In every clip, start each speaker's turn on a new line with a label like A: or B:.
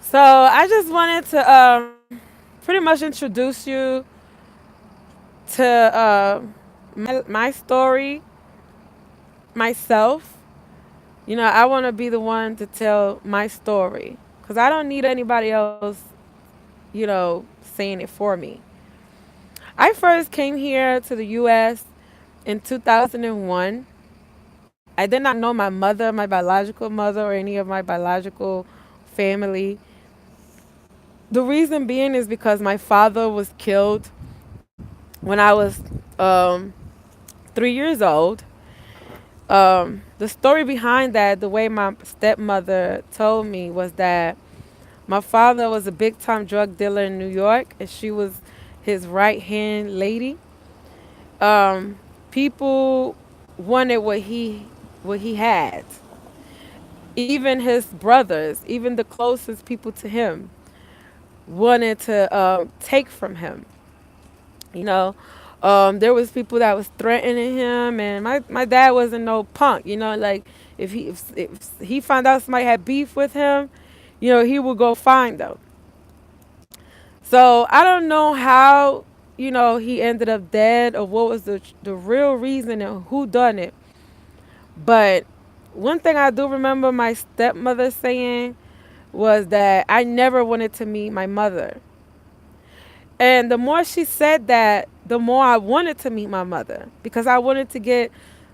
A: So I just wanted to pretty much introduce you to my story, myself. I want to be the one to tell my story because I don't need anybody else, saying it for me. I first came here to the U.S. in 2001. I did not know my mother, my biological mother, or any of my biological family. The reason being is because my father was killed when I was um, 3 years old. The story behind that, the way my stepmother told me, was that my father was a big time drug dealer in New York, and she was his right hand lady. Um, People wanted what he had. Even his brothers, even the closest people to him, wanted to take from him. You know, there was people that was threatening him, and my dad wasn't no punk. Like if he found out somebody had beef with him, he would go find them. So I don't know how he ended up dead or what was the real reason and who done it. But one thing I do remember my stepmother saying was that I never wanted to meet my mother. And the more she said that, the more I wanted to meet my mother because I wanted to get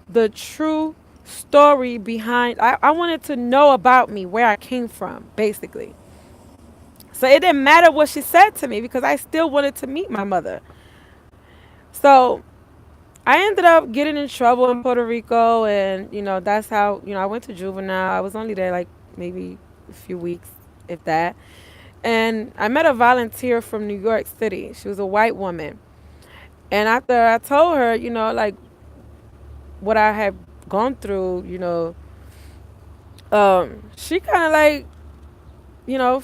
A: the true story behind. I wanted to know about me, where I came from, basically. So it didn't matter what she said to me because I still wanted to meet my mother. So I ended up getting in trouble in Puerto Rico, and that's how I went to juvenile. I was only there like maybe a few weeks, if that. And I met a volunteer from New York City. She was a white woman. And after I told her, like what I had gone through, she kind of like,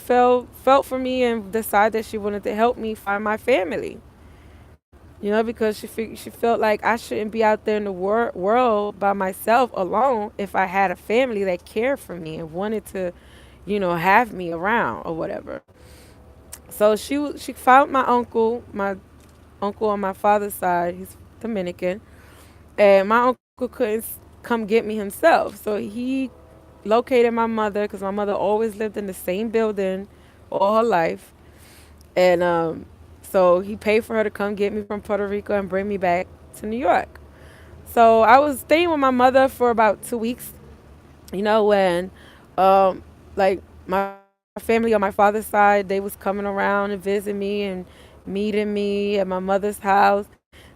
A: felt for me and decided that she wanted to help me find my family. Because she felt like I shouldn't be out there in the world by myself alone if I had a family that cared for me and wanted to, have me around or whatever. So she found my uncle on my father's side. He's Dominican, and my uncle couldn't come get me himself. So he located my mother because my mother always lived in the same building all her life. And so he paid for her to come get me from Puerto Rico and bring me back to New York. So I was staying with my mother for about 2 weeks, when like my family on my father's side, they was coming around and visiting me and meeting me at my mother's house.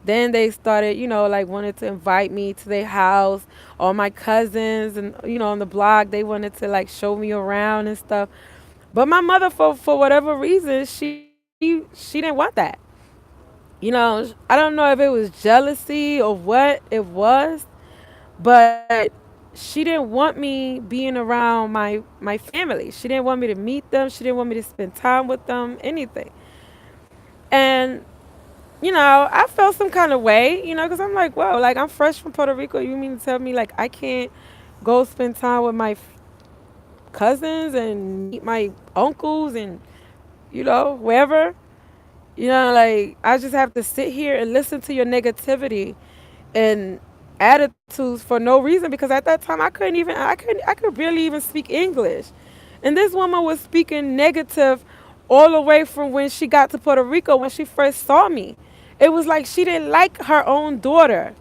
A: Then they started, like wanted to invite me to their house. All my cousins and on the block, they wanted to like show me around and stuff. But my mother, for whatever reason, she didn't want that. I don't know if it was jealousy or what it was, but she didn't want me being around my family. She didn't want me to meet them. She didn't want me to spend time with them, anything. And I felt some kind of way, because I'm like, whoa, like I'm fresh from Puerto Rico. You mean to tell me like I can't go spend time with my cousins and meet my uncles and wherever? Like I just have to sit here and listen to your negativity and attitudes for no reason because at that time I could barely even speak English. And this woman was speaking negative all the way from when she got to Puerto Rico when she first saw me. It was like she didn't like her own daughter.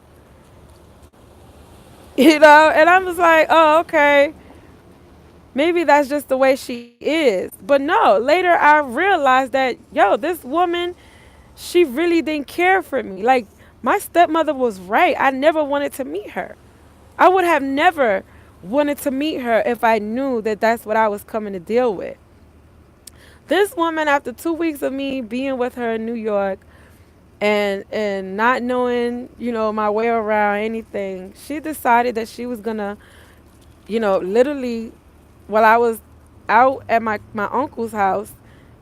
A: And I was like, oh, okay. Maybe that's just the way she is. But no, later I realized that, yo, this woman, she really didn't care for me. Like, my stepmother was right. I never wanted to meet her. I would have never wanted to meet her if I knew that that's what I was coming to deal with. This woman, after 2 weeks of me being with her in New York and not knowing, my way around anything, she decided that she was gonna, literally, while I was out at my uncle's house,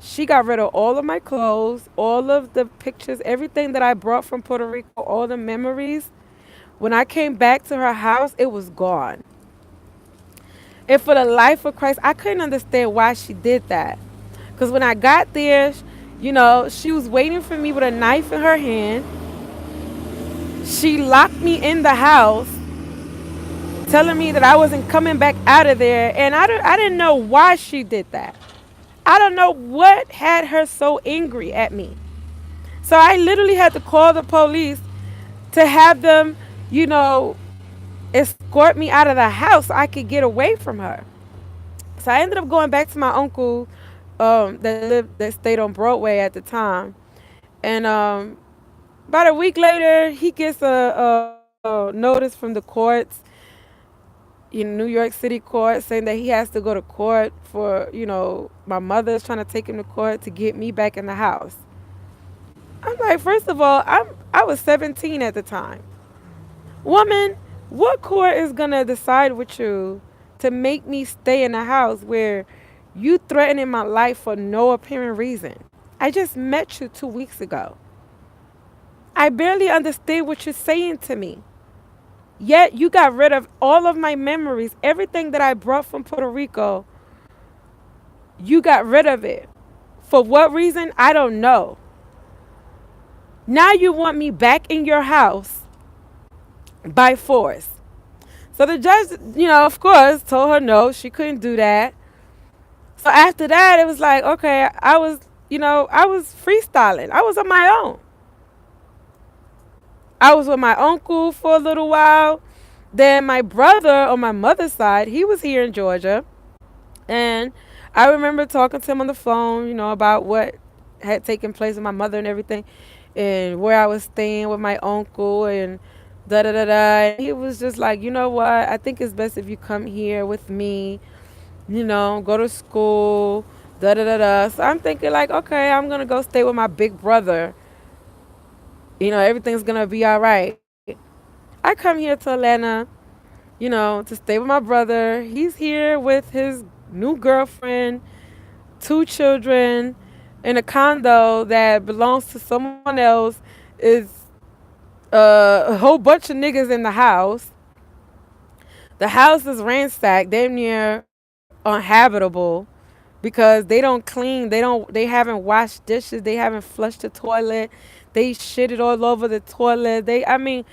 A: she got rid of all of my clothes, all of the pictures, everything that I brought from Puerto Rico, all the memories. When I came back to her house, it was gone. And for the life of Christ, I couldn't understand why she did that. Because when I got there, she was waiting for me with a knife in her hand. She locked me in the house, telling me that I wasn't coming back out of there. And I didn't know why she did that. I don't know what had her so angry at me. So I literally had to call the police to have them, you know, escort me out of the house so I could get away from her. So I ended up going back to my uncle that stayed on Broadway at the time. And about a week later, he gets a notice from the courts in New York City court saying that he has to go to court for, my mother's trying to take him to court to get me back in the house. I'm like, first of all, I was 17 at the time. Woman, what court is gonna decide with you to make me stay in a house where you threatening my life for no apparent reason? I just met you 2 weeks ago. I barely understand what you're saying to me. Yet you got rid of all of my memories, everything that I brought from Puerto Rico. You got rid of it. For what reason? I don't know. Now you want me back in your house by force. So the judge, of course, told her no, she couldn't do that. So after that, it was like, okay, I was freestyling. I was on my own. I was with my uncle for a little while. Then my brother on my mother's side, he was here in Georgia. And I remember talking to him on the phone, about what had taken place with my mother and everything, and where I was staying with my uncle and da da da da. He was just like, you know what? I think it's best if you come here with me, go to school, da da da da. So I'm thinking like, okay, I'm gonna go stay with my big brother. Everything's gonna be all right. I come here to Atlanta, to stay with my brother. He's here with his new girlfriend, two children, in a condo that belongs to someone else. Is a whole bunch of niggas in the house. The house is ransacked, damn near uninhabitable because they don't clean. They haven't washed dishes. They haven't flushed the toilet. They shitted all over the toilet. I mean,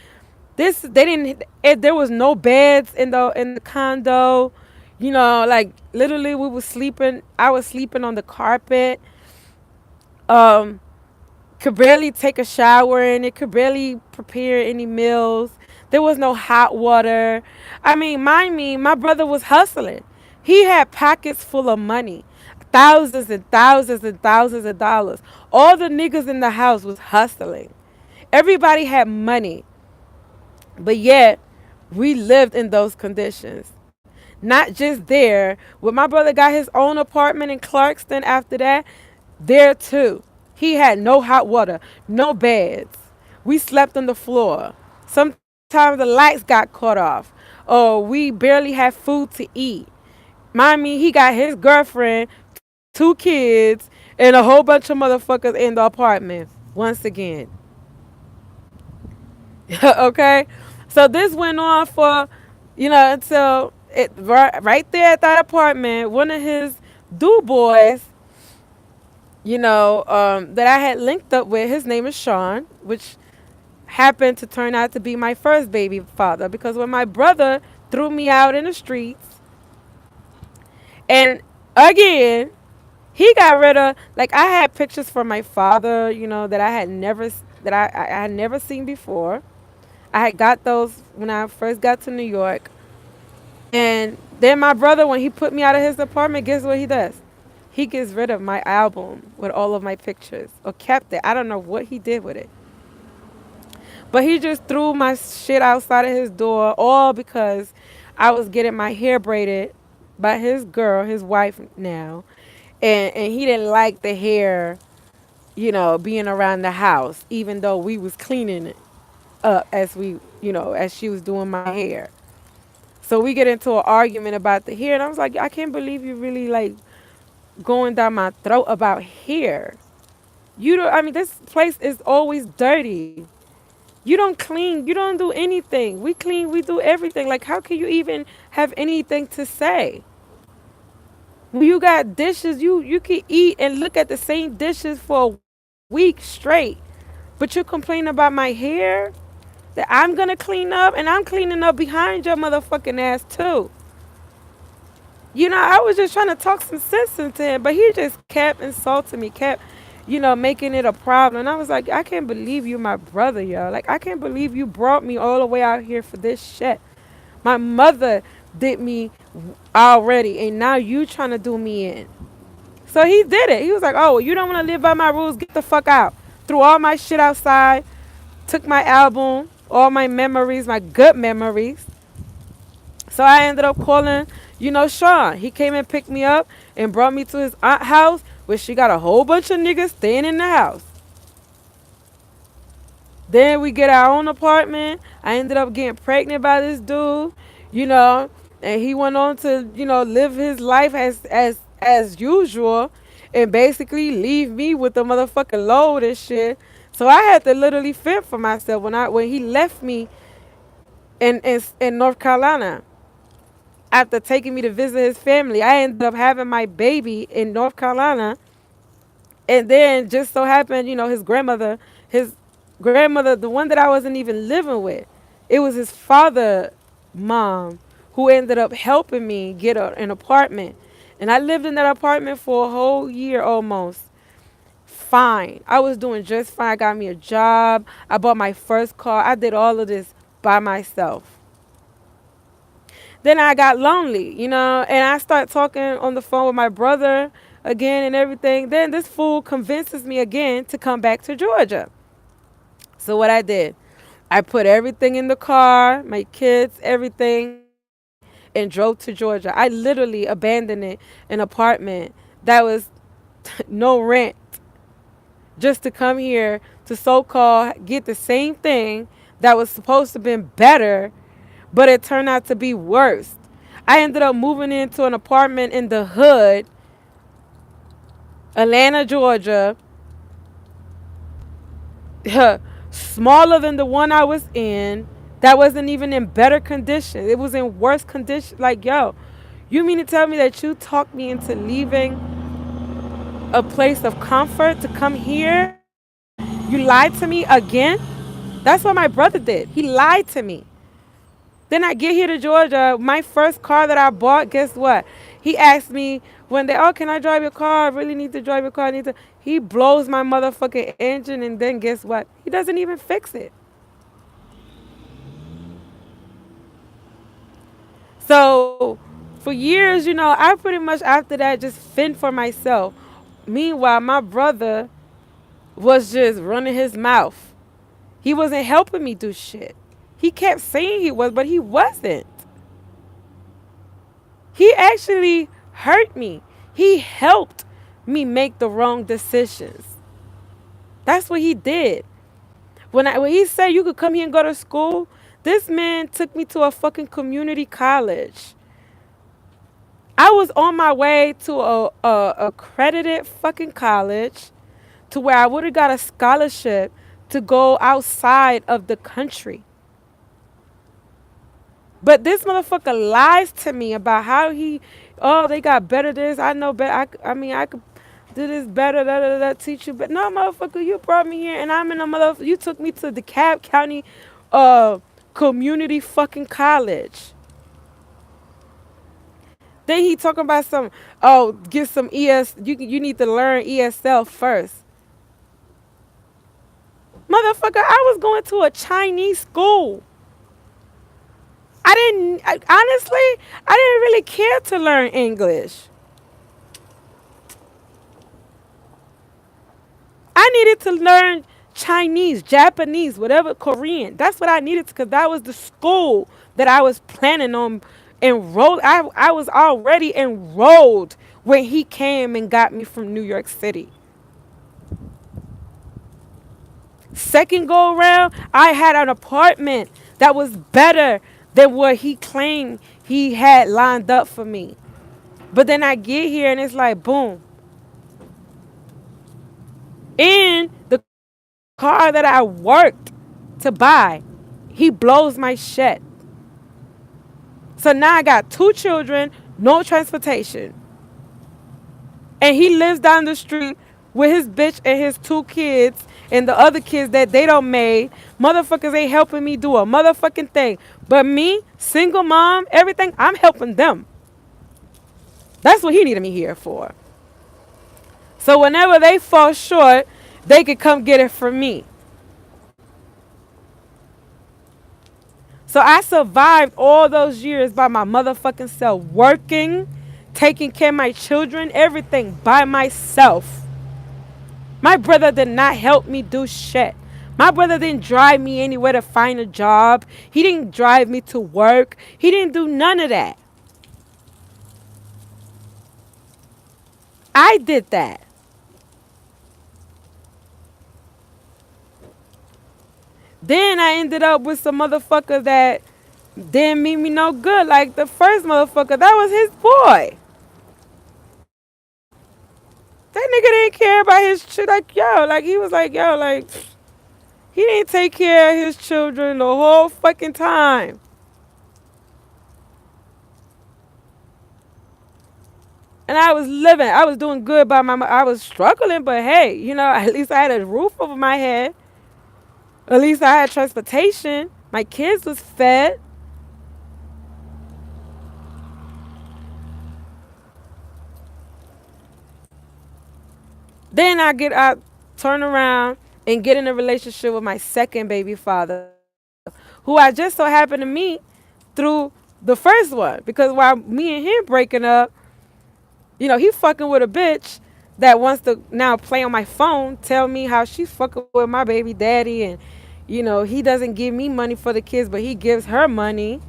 A: they didn't. There was no beds in the condo. Like literally, we was sleeping. I was sleeping on the carpet. Um, could barely take a shower in it. Could barely prepare any meals. There was no hot water. I mean, mind me, my brother was hustling. He had pockets full of money, thousands and thousands and thousands of dollars. All the niggas in the house was hustling. Everybody had money. But yet, we lived in those conditions. Not just there. When my brother got his own apartment in Clarkston after that, there too. He had no hot water, no beds. We slept on the floor. Sometimes the lights got cut off. Or we barely had food to eat. Mind me, he got his girlfriend, two kids, and a whole bunch of motherfuckers in the apartment. Once again. Okay? So this went on for, until right there at that apartment, one of his do boys, that I had linked up with, his name is Sean, which happened to turn out to be my first baby father because when my brother threw me out in the streets, and again, he got rid of, like, I had pictures from my father, that I had never, that I had never seen before. I had got those when I first got to New York. And then my brother, when he put me out of his apartment, guess what he does? He gets rid of my album with all of my pictures, or kept it. I don't know what he did with it. But he just threw my shit outside of his door, all because I was getting my hair braided by his girl, his wife now. And he didn't like the hair, being around the house, even though we was cleaning it up as she was doing my hair. So we get into an argument about the hair, and I was like, I can't believe you really like going down my throat about hair. You don't. I mean, this place is always dirty. You don't clean. You don't do anything. We clean. We do everything. Like, how can you even have anything to say? When you got dishes, you can eat and look at the same dishes for a week straight. But you complain about my hair that I'm gonna clean up, and I'm cleaning up behind your motherfucking ass too. I was just trying to talk some sense into him, but he just kept insulting me, kept, making it a problem. And I was like, I can't believe you, my brother, yo. Like, I can't believe you brought me all the way out here for this shit. My mother did me already, and now you trying to do me in. So he did it. He was like, oh, well, you don't want to live by my rules, get the fuck out. Threw all my shit outside, took my album, all my memories, my good memories. So I ended up calling, Sean. He came and picked me up and brought me to his aunt's house, where she got a whole bunch of niggas staying in the house. Then we get our own apartment. I ended up getting pregnant by this dude, you know, and he went on to, live his life as usual, and basically leave me with the motherfucking load and shit. So I had to literally fend for myself when he left me in North Carolina. After taking me to visit his family, I ended up having my baby in North Carolina. And then just so happened, his grandmother, the one that I wasn't even living with, it was his father, mom, who ended up helping me get an apartment. And I lived in that apartment for a whole year almost. Fine. I was doing just fine. I got me a job. I bought my first car. I did all of this by myself. Then I got lonely, and I start talking on the phone with my brother again and everything. Then this fool convinces me again to come back to Georgia. So what I did, I put everything in the car, my kids, everything, and drove to Georgia. I literally abandoned an apartment that was no rent, just to come here to so-called get the same thing that was supposed to have been better, but it turned out to be worse. I ended up moving into an apartment in the hood, Atlanta, Georgia, smaller than the one I was in. That wasn't even in better condition. It was in worse condition. Like, yo, you mean to tell me that you talked me into leaving a place of comfort to come here? You lied to me again? That's what my brother did. He lied to me. Then I get here to Georgia. My first car that I bought, guess what? He asked me one day, oh, can I drive your car? I really need to drive your car. I need to. He blows my motherfucking engine, and then guess what? He doesn't even fix it. So for years, I pretty much after that just fend for myself. Meanwhile, my brother was just running his mouth. He wasn't helping me do shit. He kept saying he was, but he wasn't. He actually hurt me. He helped me make the wrong decisions. That's what he did. When he said you could come here and go to school, this man took me to a fucking community college. I was on my way to a accredited fucking college, to where I would have got a scholarship to go outside of the country. But this motherfucker lies to me about how they got better this. I know better. I could do this better, teach you. But no, motherfucker, you brought me here, and I'm in a motherfucker. You took me to DeKalb County uh, community fucking college. Then he talking about get some you need to learn ESL first. Motherfucker, I was going to a Chinese school. Honestly, I didn't really care to learn English. I needed to learn Chinese, Japanese, whatever, Korean. That's what I needed, because that was the school that I was planning on enroll. I was already enrolled when he came and got me from New York City. Second go around, I had an apartment that was better than what he claimed he had lined up for me. But then I get here and it's like, boom. And the car that I worked to buy, he blows my shit. So now I got 2 children, no transportation. And he lives down the street with his bitch and his 2 kids and the other kids that they don't made. Motherfuckers ain't helping me do a motherfucking thing. But me, single mom, everything, I'm helping them. That's what he needed me here for. So whenever they fall short, they could come get it from me. So I survived all those years by my motherfucking self, working, taking care of my children, everything by myself. My brother did not help me do shit. My brother didn't drive me anywhere to find a job. He didn't drive me to work. He didn't do none of that. I did that. Then I ended up with some motherfucker that didn't mean me no good. Like the first motherfucker, that was his boy. That nigga didn't care about his shit. Like, yo, like he was like, yo, like he didn't take care of his children the whole fucking time. And I was living. I was doing good by I was struggling, but hey, you know, at least I had a roof over my head. At least I had transportation. My kids was fed. Then I turn around and get in a relationship with my second baby father, who I just so happened to meet through the first one. Because while me and him breaking up, you know, he fucking with a bitch that wants to now play on my phone, tell me how she's fucking with my baby daddy, and you know, he doesn't give me money for the kids, but he gives her money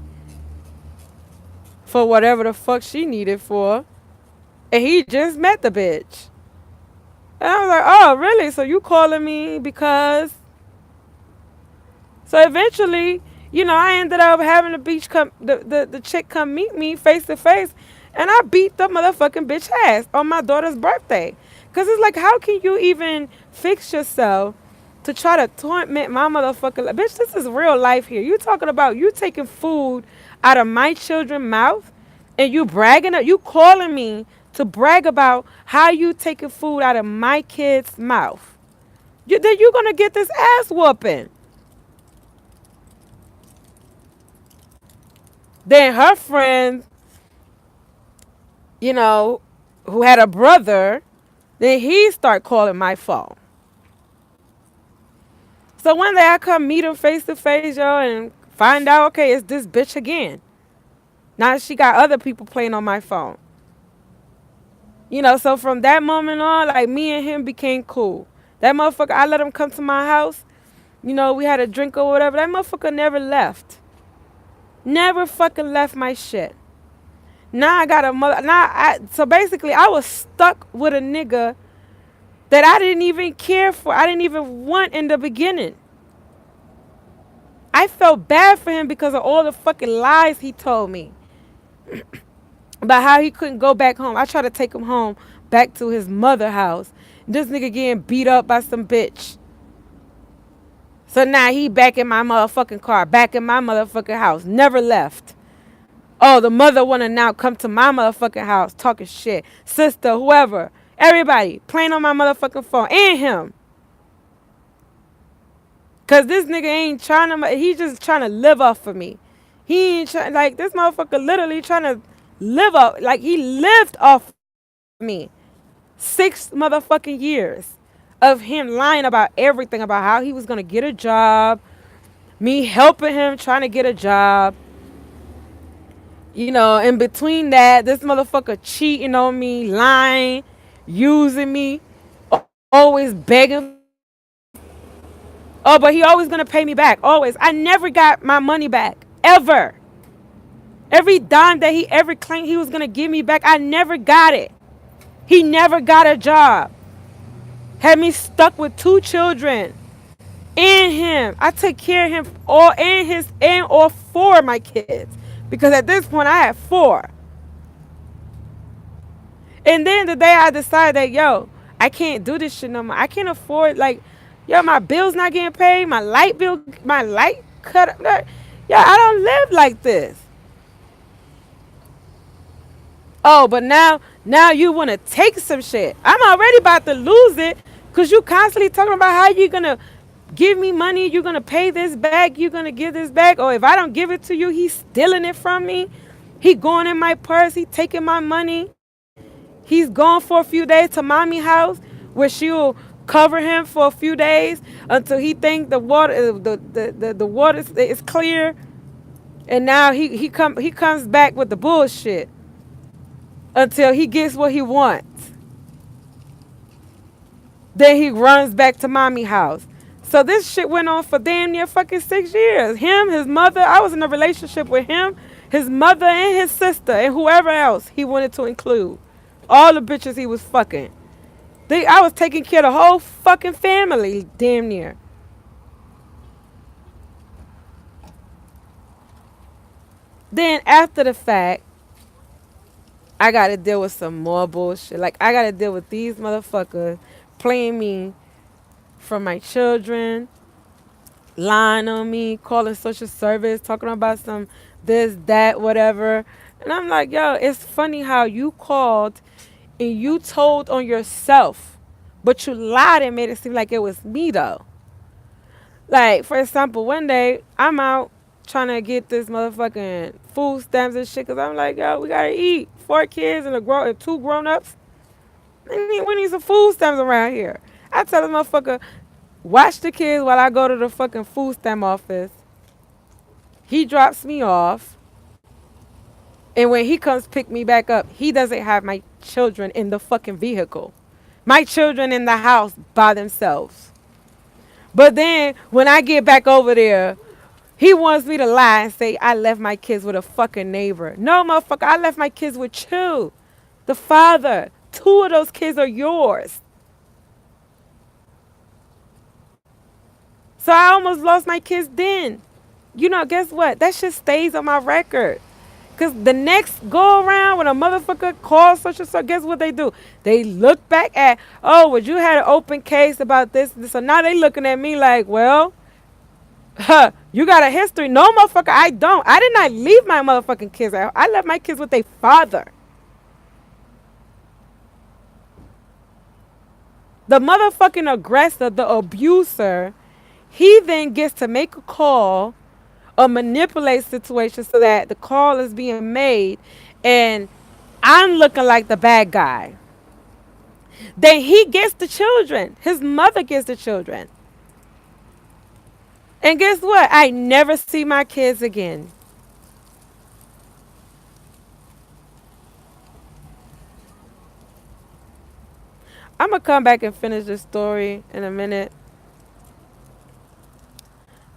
A: for whatever the fuck she needed for. And he just met the bitch. And I was like, oh, really? So you calling me because... So eventually, you know, I ended up having the chick come meet me face to face, and I beat the motherfucking bitch ass on my daughter's birthday. Because it's like, how can you even fix yourself to try to torment my motherfucking life? Bitch, this is real life here. You talking about you taking food out of my children's mouth, and you bragging, you calling me to brag about how you taking food out of my kid's mouth. Then you're going to get this ass whooping. Then her friend, you know, who had a brother, then he start calling my phone. So one day I come meet him face to face, yo, and find out, okay, it's this bitch again. Now she got other people playing on my phone. You know, so from that moment on, like, me and him became cool. That motherfucker, I let him come to my house. You know, we had a drink or whatever. That motherfucker never left. Never fucking left my shit. Now I got a mother. So basically, I was stuck with a nigga that I didn't even care for. I didn't even want in the beginning. I felt bad for him because of all the fucking lies he told me about how he couldn't go back home. I tried to take him home back to his mother house. This nigga getting beat up by some bitch. So now he back in my motherfucking car, back in my motherfucking house. Never left. Oh, the mother want to now come to my motherfucking house talking shit. Sister, whoever. Everybody playing on my motherfucking phone. And him. Because this nigga ain't trying to... He just trying to live off of me. He ain't trying... Like, this motherfucker literally trying to live off... Like, he lived off me. 6 motherfucking years of him lying about everything. About how he was going to get a job. Me helping him trying to get a job. You know, in between that, this motherfucker cheating on me, lying, using me, always begging. Oh, but he always gonna pay me back. Always. I never got my money back. Ever. Every dime that he ever claimed he was gonna give me back, I never got it. He never got a job. Had me stuck with 2 children. And him. I took care of him all 4 of my kids. Because at this point, I had 4. And then the day I decided that, yo, I can't do this shit no more. I can't afford, like, yo, my bill's not getting paid. My light cut up. Yo, I don't live like this. Oh, but now Now you want to take some shit. I'm already about to lose it because you constantly talking about how you going to give me money. You're going to pay this back. You're going to give this back. Or if I don't give it to you, he's stealing it from me. He going in my purse. He taking my money. He's gone for a few days to mommy house where she'll cover him for a few days until he think the water the water is clear. And now he comes back with the bullshit until he gets what he wants. Then he runs back to mommy house. So this shit went on for damn near fucking 6 years. Him, his mother, I was in a relationship with him, his mother and his sister and whoever else he wanted to include. All the bitches he was fucking. I was taking care of the whole fucking family, damn near. Then after the fact, I gotta deal with some more bullshit. Like I gotta deal with these motherfuckers playing me for my children, lying on me, calling social service, talking about some this, that, whatever. And I'm like, yo, it's funny how you called and you told on yourself, but you lied and made it seem like it was me though. Like, for example, one day I'm out trying to get this motherfucking food stamps and shit because I'm like, yo, we gotta eat. 4 kids and two grown ups. We need some food stamps around here. I tell this motherfucker, watch the kids while I go to the fucking food stamp office. He drops me off. And when he comes pick me back up, he doesn't have my children in the fucking vehicle. My children in the house by themselves. But then when I get back over there, he wants me to lie and say I left my kids with a fucking neighbor. No, motherfucker, I left my kids with you, the father. 2 of those kids are yours. So I almost lost my kids then. You know, guess what? That shit stays on my record. Because the next go around when a motherfucker calls such and such, guess what they do? They look back at, oh, well, you had an open case about this. So now they looking at me like, well, you got a history. No, motherfucker, I don't. I did not leave my motherfucking kids out. I left my kids with their father. The motherfucking aggressor, the abuser, he then gets to make a call or manipulate situations so that the call is being made and I'm looking like the bad guy. Then he gets the children. His mother gets the children. And guess what? I never see my kids again. I'm going to come back and finish this story in a minute.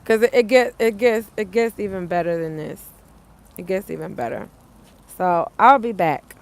A: Because it gets even better than this. It gets even better. So I'll be back.